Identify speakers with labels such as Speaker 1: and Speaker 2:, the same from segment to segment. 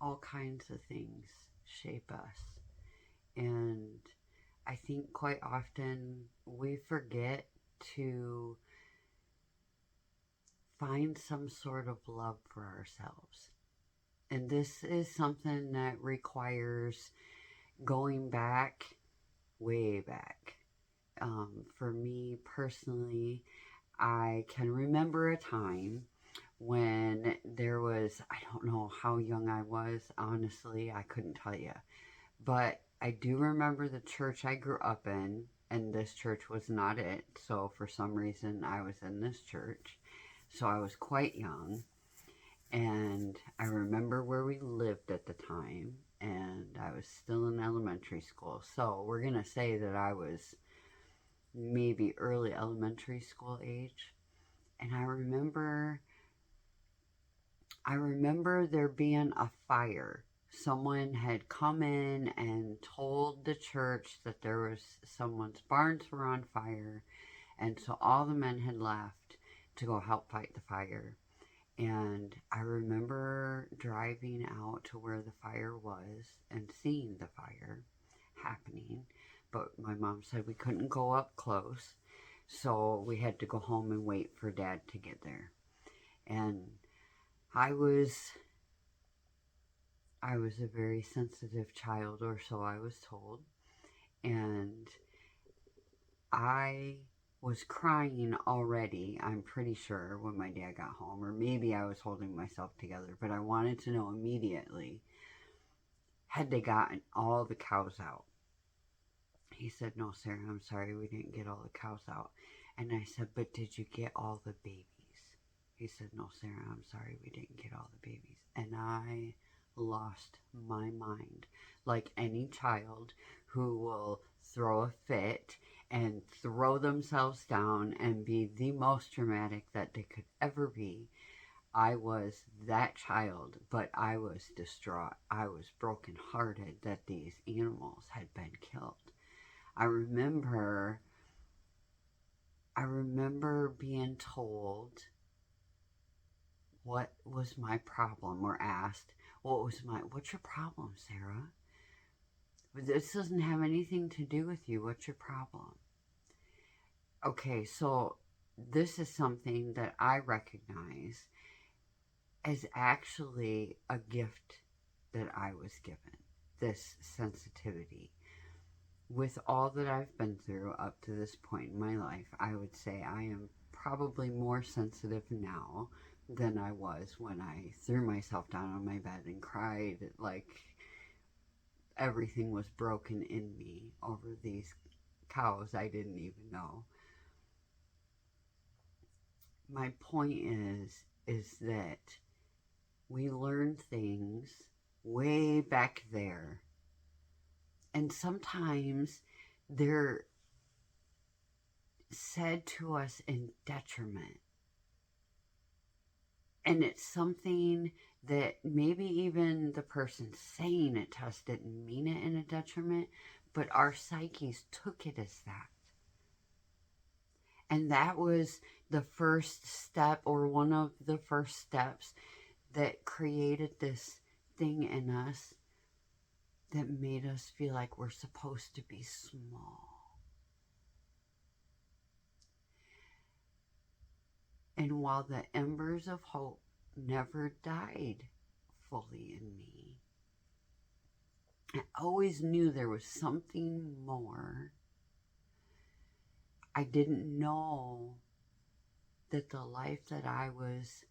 Speaker 1: all kinds of things shape us. And I think quite often we forget to find some sort of love for ourselves. And this is something that requires going back, way back. For me personally, I can remember a time when there was, I don't know how young I was, honestly, I couldn't tell you. But I do remember the church I grew up in, and this church was not it. So for some reason, I was in this church. So I was quite young. And I remember where we lived at the time. And I was still in elementary school. So we're going to say that I was maybe early elementary school age. And I remember there being a fire. Someone had come in and told the church that there was someone's barns were on fire, and so all the men had left to go help fight the fire. And I remember driving out to where the fire was and seeing the fire happening, but my mom said we couldn't go up close, so we had to go home and wait for Dad to get there. And I was I was a very sensitive child, or so I was told, and I was crying already, I'm pretty sure, when my dad got home, or maybe I was holding myself together, but I wanted to know immediately, had they gotten all the cows out? He said, "No, Sarah, I'm sorry, we didn't get all the cows out." And I said, "But did you get all the babies?" He said, "No, Sarah, I'm sorry, we didn't get all the babies." And I lost my mind, like any child who will throw a fit and throw themselves down and be the most dramatic that they could ever be. I was that child, but I was distraught. I was brokenhearted that these animals had been killed. I remember I remember being told what was my problem, or asked, what's your problem, Sarah? This doesn't have anything to do with you. What's your problem? Okay, so this is something that I recognize as actually a gift that I was given. This sensitivity. With all that I've been through up to this point in my life, I would say I am probably more sensitive now than I was when I threw myself down on my bed and cried like everything was broken in me over these cows I didn't even know. My point is that we learn things way back there, and sometimes they're said to us in detriment. And it's something that maybe even the person saying it to us didn't mean it in a detriment, but our psyches took it as that. And that was the first step, or one of the first steps, that created this thing in us that made us feel like we're supposed to be small. And while the embers of hope never died fully in me, I always knew there was something more. I didn't know that the life that I was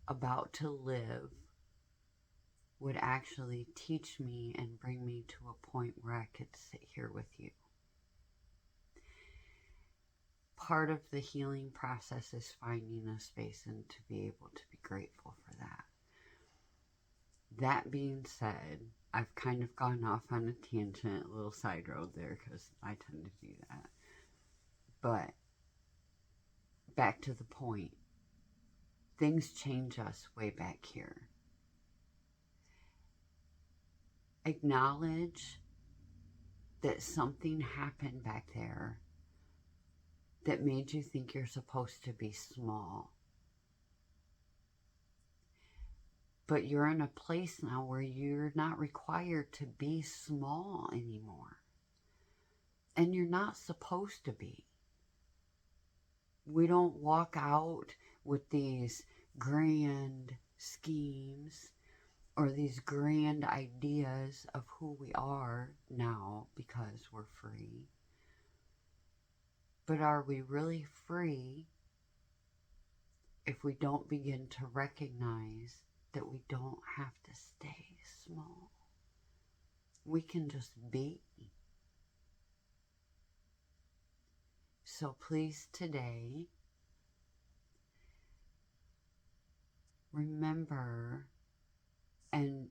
Speaker 1: about to live would actually teach me and bring me to a point where I could sit here with you. Part of the healing process is finding a space and to be able to be grateful for that. That being said, I've kind of gone off on a tangent, a little side road there, because I tend to do that. But back to the point, things change us way back here. Acknowledge that something happened back there that made you think you're supposed to be small. But you're in a place now where you're not required to be small anymore. And you're not supposed to be. We don't walk out with these grand schemes or these grand ideas of who we are now because we're free. But are we really free if we don't begin to recognize that we don't have to stay small? We can just be. So please today, remember and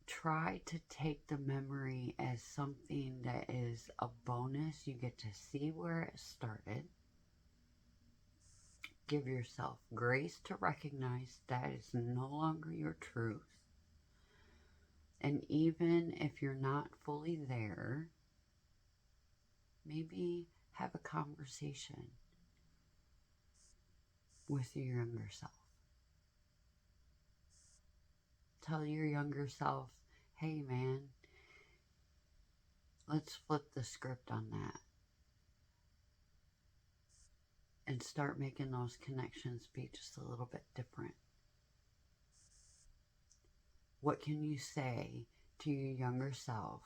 Speaker 1: try to take the memory as something that is a bonus. You get to see where it started. Give yourself grace to recognize that is no longer your truth. And even if you're not fully there, maybe have a conversation with your younger self. Tell your younger self, hey man, let's flip the script on that. And start making those connections be just a little bit different. What can you say to your younger self?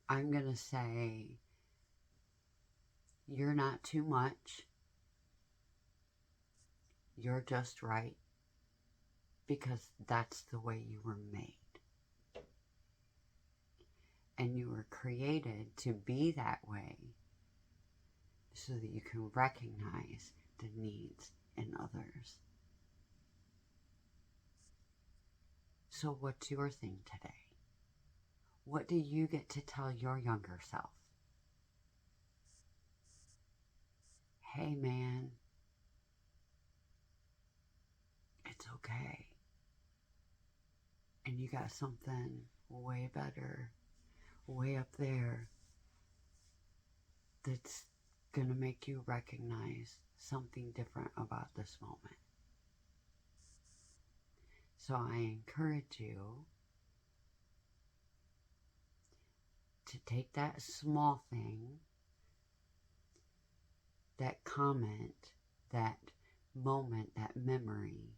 Speaker 1: I'm going to say, you're not too much. You're just right. Because that's the way you were made. And you were created to be that way so that you can recognize the needs in others. So what's your thing today? What do you get to tell your younger self? Hey man, it's okay. And you got something way better, way up there, that's going to make you recognize something different about this moment. So I encourage you to take that small thing, that comment, that moment, that memory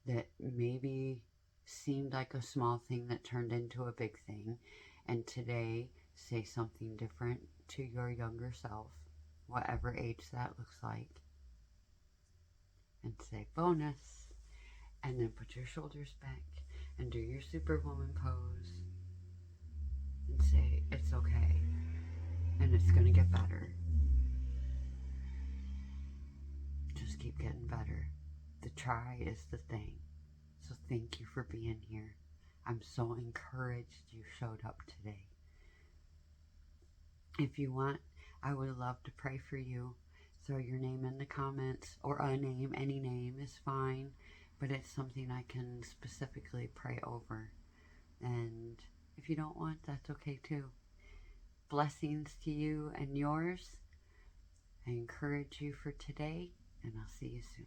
Speaker 1: that maybe seemed like a small thing that turned into a big thing, and today say something different to your younger self, whatever age that looks like, and say bonus, and then put your shoulders back and do your superwoman pose and say it's okay and it's gonna get better. Just keep getting better. The try is the thing. So thank you for being here. I'm so encouraged you showed up today. If you want, I would love to pray for you. Throw your name in the comments, or a name, any name is fine, but it's something I can specifically pray over. And if you don't want, that's okay too. Blessings to you and yours. I encourage you for today, and I'll see you soon.